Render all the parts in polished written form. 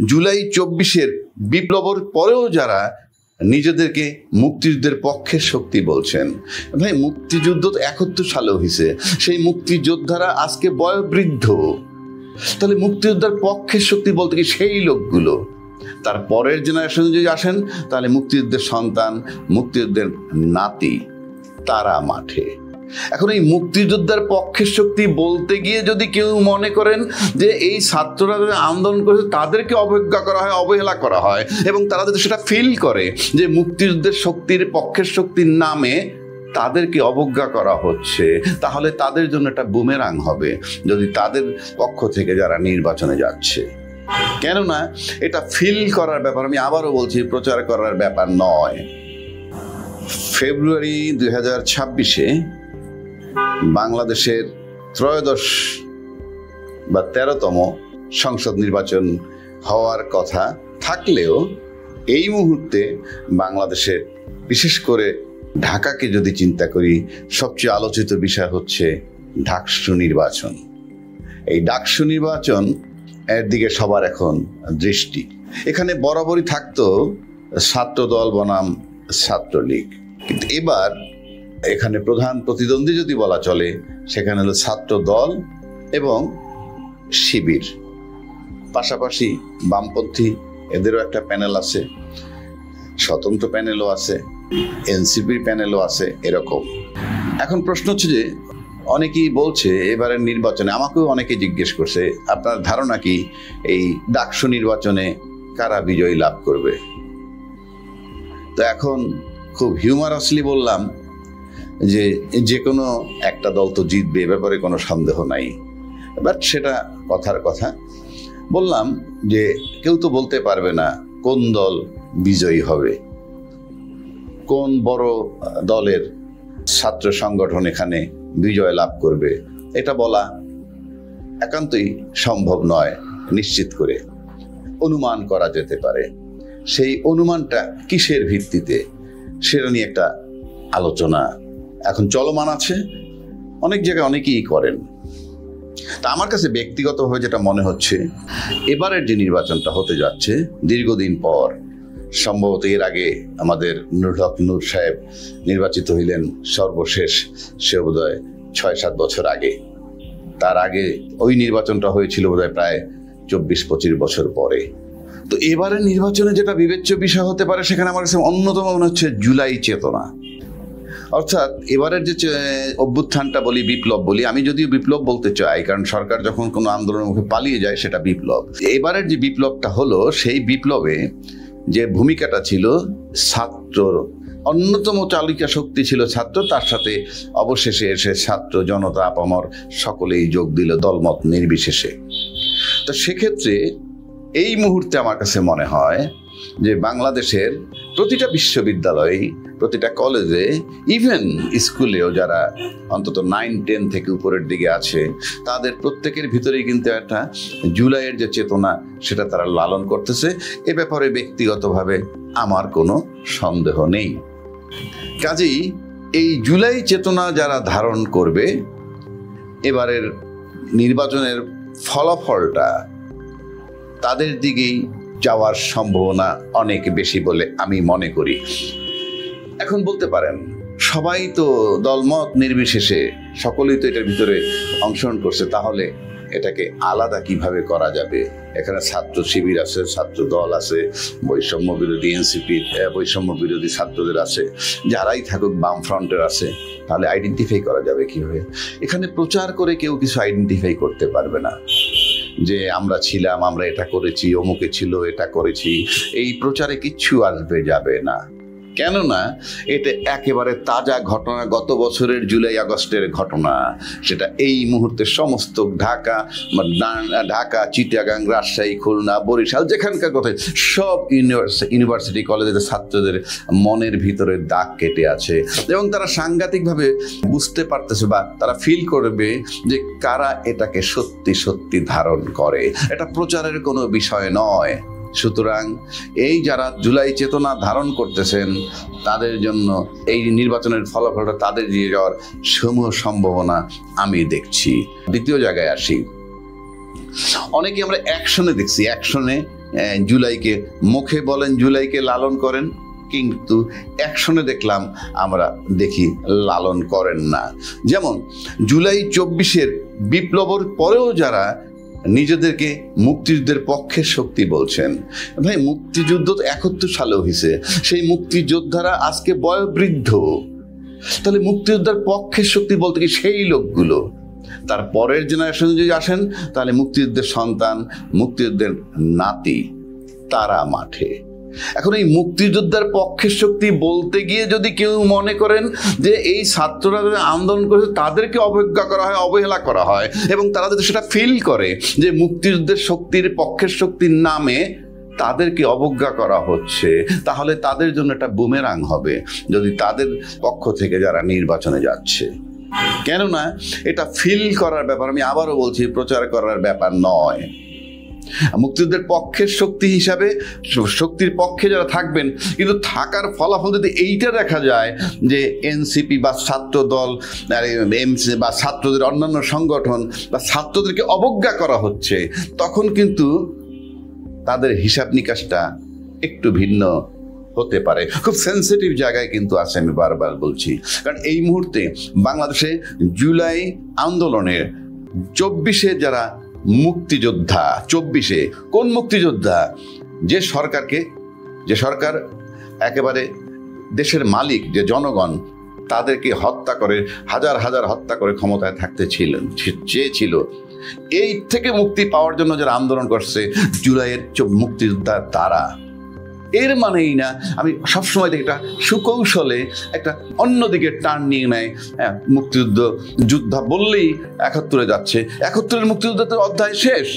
জুলাই 24-এর বিপ্লবের পরেও যারা নিজেদেরকে মুক্তিযুদ্ধের পক্ষের শক্তি বলছেন, ভাই মুক্তিযুদ্ধ তো 71 সালে হয়েছে, সেই মুক্তিযোদ্ধারা আজকে বয়োবৃদ্ধ, তাহলে মুক্তিযোদ্ধার পক্ষের শক্তি বলতে কি সেই লোকগুলো? তার পরের জেনারেশনে যদি আসেন তাহলে মুক্তিযুদ্ধের সন্তান, মুক্তিযুদ্ধের নাতি, তারা মাঠে। এখন এই মুক্তিযোদ্ধার পক্ষের শক্তি বলতে গিয়ে যদি কেউ মনে করেন যে এই ছাত্ররা আন্দোলন করেছে তাদেরকে অবজ্ঞা করা হয়, অবহেলা করা হয়, এবং তারা যদি সেটা ফিল করে যে মুক্তিযুদ্ধের শক্তির পক্ষের শক্তির নামে তাদেরকে অবজ্ঞা করা হচ্ছে, তাহলে তাদের জন্য একটা বুমেরাং হবে যদি তাদের পক্ষ থেকে যারা নির্বাচনে যাচ্ছে। কেননা এটা ফিল করার ব্যাপার, আমি আবারও বলছি, প্রচার করার ব্যাপার নয়। ফেব্রুয়ারি 2026-এ বাংলাদেশের 13 বা 13তম সংসদ নির্বাচন হওয়ার কথা থাকলেও এই মুহূর্তে বাংলাদেশে, বিশেষ করে ঢাকাকে যদি চিন্তা করি, সবচেয়ে আলোচিত বিষয় হচ্ছে ডাকসু নির্বাচন। এই ডাকসু নির্বাচন এর দিকে সবার এখন দৃষ্টি। এখানে বরাবরই থাকতো ছাত্রদল বনাম ছাত্রলীগ, কিন্তু এবার এখানে প্রধান প্রতিদ্বন্দ্বী যদি বলা চলে সেখানে হলো ছাত্র দল এবং শিবির, পাশাপাশি বামপন্থী এদেরও একটা প্যানেল আছে, স্বতন্ত্র প্যানেলও আছে, এনসিপির প্যানেলও আছে, এরকম। এখন প্রশ্ন হচ্ছে যে অনেকেই বলছে এবারের নির্বাচনে, আমাকেও অনেকে জিজ্ঞেস করছে আপনার ধারণা কি এই ডাকসু নির্বাচনে কারা বিজয়ী লাভ করবে? তো এখন খুব হিউমারাসলি বললাম যে কোনো একটা দল তো জিতবে, এ ব্যাপারে কোনো সন্দেহ নাই, বাট সেটা কথার কথা। বললাম যে কেউ তো বলতে পারবে না কোন দল বিজয়ী হবে, কোন বড় দলের ছাত্র সংগঠন এখানে বিজয় লাভ করবে, এটা বলা একান্তই সম্ভব নয়। নিশ্চিত করে অনুমান করা যেতে পারে, সেই অনুমানটা কিসের ভিত্তিতে সেটা নিয়ে একটা আলোচনা এখন চলমান আছে, অনেক জায়গায় অনেকেই করেন। তা আমার কাছে ব্যক্তিগতভাবে যেটা মনে হচ্ছে, এবারের যে নির্বাচনটা হতে যাচ্ছে দীর্ঘদিন পর, সম্ভবত এর আগে আমাদের নুরুল হক নূর সাহেব নির্বাচিত হইলেন সর্বশেষ, সে বোধহয় 6-7 বছর আগে, তার আগে ওই নির্বাচনটা হয়েছিল বোধহয় প্রায় 24-25 বছর পরে। তো এবারের নির্বাচনে যেটা বিবেচ্য বিষয় হতে পারে, সেখানে আমার কাছে অন্যতম মনে হচ্ছে জুলাই চেতনা। অর্থাৎ এবারের যে অভ্যুত্থানটা বলি, বিপ্লব বলি, আমি যদিও বিপ্লব বলতে চাই, কারণ সরকার যখন কোনো আন্দোলনের মুখে পালিয়ে যায় সেটা বিপ্লব। এবারের যে বিপ্লবটা হলো, সেই বিপ্লবে যে ভূমিকাটা ছিল ছাত্রর, অন্যতম চালিকা শক্তি ছিল ছাত্র, তার সাথে অবশেষে এসে ছাত্র জনতা আপামর সকলেই যোগ দিল দলমত নির্বিশেষে। তো সেক্ষেত্রে এই মুহূর্তে আমার কাছে মনে হয় যে বাংলাদেশের প্রতিটা বিশ্ববিদ্যালয়ে, প্রতিটা কলেজে, ইভেন স্কুলেও যারা অন্তত 9-10 থেকে উপরের দিকে আছে, তাদের প্রত্যেকের ভিতরেই কিন্তু একটা জুলাইয়ের যে চেতনা সেটা তারা লালন করতেছে। এ ব্যাপারে ব্যক্তিগতভাবে আমার কোনো সন্দেহ নেই। কাজেই এই জুলাই চেতনা যারা ধারণ করবে, এবারের নির্বাচনের ফলাফলটা তাদের দিকেই যাওয়ার সম্ভাবনা অনেক বেশি বলে আমি মনে করি। এখন বলতে পারেন সবাই তো দলমত নির্বিশেষে সকলেই তো এটার ভিতরে অংশগ্রহণ করছে, তাহলে এটাকে আলাদা কিভাবে করা যাবে? এখানে ছাত্র শিবির আছে, ছাত্র দল আছে, বৈষম্য বিরোধী এনসিপি, বৈষম্য বিরোধী ছাত্রদের আছে, যারাই থাকুক বাম ফ্রন্টের আছে, তাহলে আইডেন্টিফাই করা যাবে কিভাবে? এখানে প্রচার করে কেউ কিছু আইডেন্টিফাই করতে পারবে না যে আমরা ছিলাম, আমরা এটা করেছি, অমুকে ছিল, এটা করেছি। এই প্রচারে কিচ্ছু আসবে যাবে না, কেননা এটা একেবারে তাজা ঘটনা, গত বছরের জুলাই আগস্টের ঘটনা। সেটা এই মুহূর্তে সমস্ত ঢাকা, চিটাগাং, রাজশাহী, খুলনা, বরিশাল, যেখানকার কথা, সব ইউনিভার্সিটি কলেজের ছাত্রদের মনের ভিতরে দাগ কেটে আছে, এবং তারা সাংঘাতিকভাবে বুঝতে পারতেছে বা তারা ফিল করবে যে কারা এটাকে সত্যি সত্যি ধারণ করে। এটা প্রচারের কোনো বিষয় নয়। সুতরাং এই যারা জুলাই চেতনা ধারণ করতেছেন, তাদের জন্য এই নির্বাচনের ফলাফলটা তাদের দিয়ে যাওয়ার সমূহ সম্ভাবনা আমি দেখছি। দ্বিতীয় জায়গায় আসি, অনেকে আমরা অ্যাকশনে দেখছি, অ্যাকশনে জুলাইকে মুখে বলেন জুলাইকে লালন করেন, কিন্তু অ্যাকশনে দেখলাম আমরা দেখি লালন করেন না। যেমন জুলাই 24-এর বিপ্লবের পরেও যারা নিজেদেরকে মুক্তিযুদ্ধের পক্ষের শক্তি বলছেন, ভাই মুক্তিযুদ্ধ তো 71 সালে হয়েছে, সেই মুক্তিযোদ্ধারা আজকে বয়োবৃদ্ধ, তাহলে মুক্তিযোদ্ধার পক্ষের শক্তি বলতে কি সেই লোকগুলো? তার পরের জেনারেশন যদি আসেন তাহলে মুক্তিযুদ্ধের সন্তান, মুক্তিযুদ্ধের নাতি, তারা মাঠে। এখন এই মুক্তিযোদ্ধার পক্ষের শক্তি বলতে গিয়ে যদি কেউ মনে করেন যে এই ছাত্ররা যারা আন্দোলন করেছে তাদেরকে অবজ্ঞা করা হয়, অবহেলা করা হয়, এবং তারা যদি সেটা ফিল করে যে মুক্তিযুদ্ধের শক্তির পক্ষের শক্তির নামে তাদেরকে অবজ্ঞা করা হচ্ছে, তাহলে তাদের জন্য একটা বুমেরাং হবে যদি তাদের পক্ষ থেকে যারা নির্বাচনে যাচ্ছে। কেননা এটা ফিল করার ব্যাপার, আমি আবারও বলছি, প্রচার করার ব্যাপার নয়। মুক্তিযুদ্ধের পক্ষের শক্তি হিসাবে শক্তির পক্ষে যারা থাকবেন, কিন্তু থাকার ফলাফল যদি এইটা দেখা যায় যে এনসিপি বা ছাত্র দল বা ছাত্রদের অন্যান্য সংগঠন বা ছাত্রদেরকে অবজ্ঞা করা হচ্ছে, তখন কিন্তু তাদের হিসাব নিকাশটা একটু ভিন্ন হতে পারে। খুব সেন্সিটিভ জায়গায় কিন্তু আছে, আমি বারবার বলছি। কারণ এই মুহূর্তে বাংলাদেশে জুলাই আন্দোলনের 24-এ যারা মুক্তিযোদ্ধা, 24-এ কোন মুক্তিযোদ্ধা? যে সরকার একেবারে দেশের মালিক, যে জনগণ তাদেরকে হত্যা করে, হাজার হাজার হত্যা করে ক্ষমতায় থাকতে চেয়েছিল, এই থেকে মুক্তি পাওয়ার জন্য যারা আন্দোলন করছে জুলাইয়ের মুক্তিযোদ্ধা তারা। এর মানেই না, আমি সবসময় দেখি এটা সুকৌশলে একটা অন্যদিকে টার্ন নিয়ে নেয়। মুক্তিযুদ্ধ যোদ্ধা বললেই 71-এ যাচ্ছে, 71-এর মুক্তিযুদ্ধের অধ্যায় শেষ,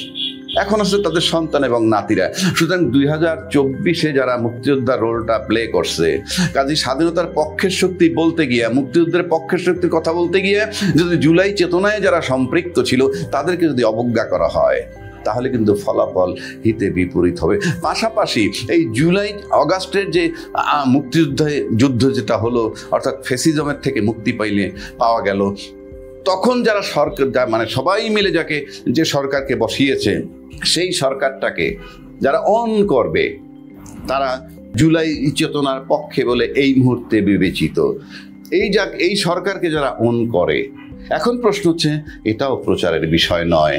এখন আছে তাদের সন্তান এবং নাতিরা। সুতরাং 2024-এ যারা মুক্তিযোদ্ধার রোলটা প্লে করছে, কাজী স্বাধীনতার পক্ষের শক্তি বলতে গিয়ে, মুক্তিযুদ্ধের পক্ষের শক্তির কথা বলতে গিয়ে যদি জুলাই চেতনায় যারা সম্পৃক্ত ছিল তাদেরকে যদি অবজ্ঞা করা হয়, তাহলে কিন্তু ফলাফল হিতে বিপরীত হবে। পাশাপাশি এই জুলাই আগস্টের যে যুদ্ধ যেটা হলো, অর্থাৎ ফ্যাসিজমের থেকে মুক্তি পাওয়া গেল, তখন যারা সরকার, মানে সবাই মিলে যে সরকারকে বসিয়েছে, সেই সরকারটাকে যারা অন করবে তারা জুলাই চেতনার পক্ষে বলে এই মুহূর্তে বিবেচিত। এই সরকারকে যারা অন করে, এখন প্রশ্ন হচ্ছে এটাও প্রচারের বিষয় নয়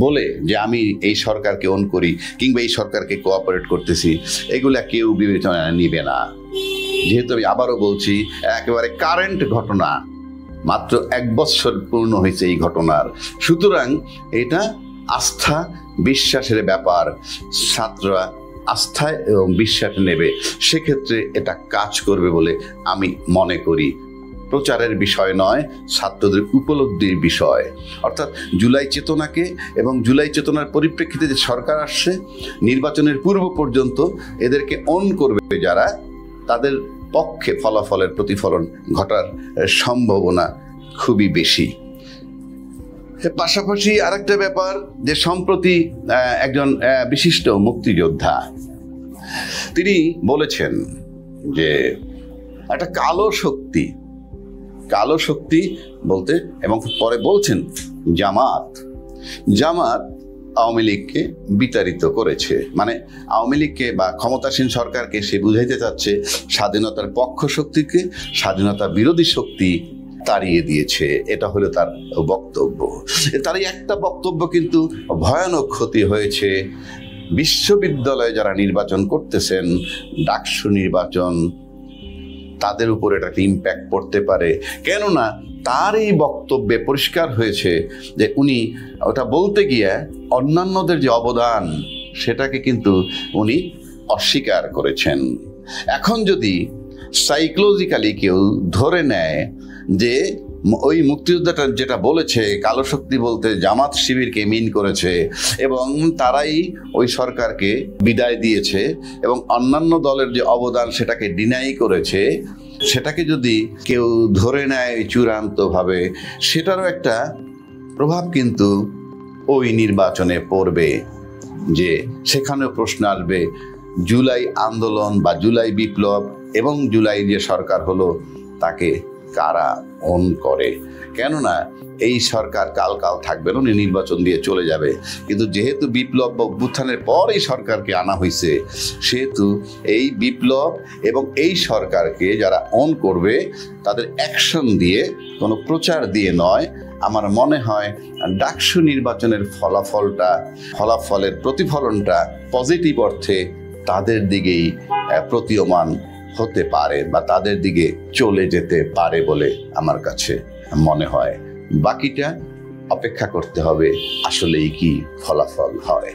বলে যে আমি এই সরকারকে অন করি কিংবা এই সরকারকে কোঅপারেট করতেছি, এগুলা কেউ বিবেচনায় নিবে না। যেহেতু আমি আবারও বলছি, একেবারে কারেন্ট ঘটনা, মাত্র 1 বছর পূর্ণ হয়েছে এই ঘটনার, সুতরাং এটা আস্থা বিশ্বাসের ব্যাপার। ছাত্ররা আস্থায় এবং বিশ্বাসে নেবে, সেক্ষেত্রে এটা কাজ করবে বলে আমি মনে করি। প্রচারের বিষয় নয়, ছাত্রদের উপলব্ধির বিষয়। অর্থাৎ জুলাই চেতনাকে এবং জুলাই চেতনার পরিপ্রেক্ষিতে যে সরকার আসছে, নির্বাচনের পূর্ব পর্যন্ত এদেরকে অন করবে যারা, তাদের পক্ষে ফলাফলের প্রতিফলন ঘটার সম্ভাবনা খুবই বেশি। পাশাপাশি আরেকটা ব্যাপার, যে সম্প্রতি একজন বিশিষ্ট মুক্তিযোদ্ধা তিনি বলেছেন যে একটা কালো শক্তি বলতে, এবং পরে বলছেন জামাত আওয়ামী লীগকে বিতাড়িত করেছে। মানে আওয়ামী লীগকে বা ক্ষমতাসীন সরকারকে সে বুঝাইতে চাচ্ছে স্বাধীনতার পক্ষ শক্তিকে স্বাধীনতা বিরোধী শক্তি তাড়িয়ে দিয়েছে। এটা হলো তার বক্তব্য। তার এই একটা বক্তব্য কিন্তু ভয়ানক ক্ষতি হয়েছে। বিশ্ববিদ্যালয়ে যারা নির্বাচন করতেছেন, ডাকসু নির্বাচন, তাদের উপর এটা একটা ইম্প্যাক্ট পড়তে পারে। কেননা তার এই বক্তব্যে পরিষ্কার হয়েছে যে উনি ওটা বলতে গিয়ে অন্যান্যদের যে অবদান, সেটাকে কিন্তু উনি অস্বীকার করেছেন। এখন যদি সাইকোলজিক্যালি কেউ ধরে নেয় যে ওই মুক্তিযোদ্ধাটা যেটা বলেছে, কালো শক্তি বলতে জামাত শিবিরকে মিন করেছে এবং তারাই ওই সরকারকে বিদায় দিয়েছে এবং অন্যান্য দলের যে অবদান সেটাকে ডিনাই করেছে, সেটাকে যদি কেউ ধরে নেয় চূড়ান্তভাবে, সেটারও একটা প্রভাব কিন্তু ওই নির্বাচনে পড়বে। যে সেখানেও প্রশ্ন আসবে, জুলাই আন্দোলন বা জুলাই বিপ্লব এবং জুলাই যে সরকার হলো তাকে কারা অন করে। কেননা এই সরকার কাল থাকবে না, উনি নির্বাচন দিয়ে চলে যাবে। কিন্তু যেহেতু বিপ্লব বা অভ্যুত্থানের পর এই সরকারকে আনা হয়েছে, সেহেতু এই বিপ্লব এবং এই সরকারকে যারা অন করবে তাদের অ্যাকশন দিয়ে, কোনো প্রচার দিয়ে নয়, আমার মনে হয় ডাকসু নির্বাচনের ফলাফলের প্রতিফলনটা পজিটিভ অর্থে তাদের দিকেই প্রতীয়মান হতে পারে বা তাদের দিকে চলে যেতে পারে বলে আমার কাছে মনে হয়। বাকিটা অপেক্ষা করতে হবে আসলেই কি ফলাফল হয়।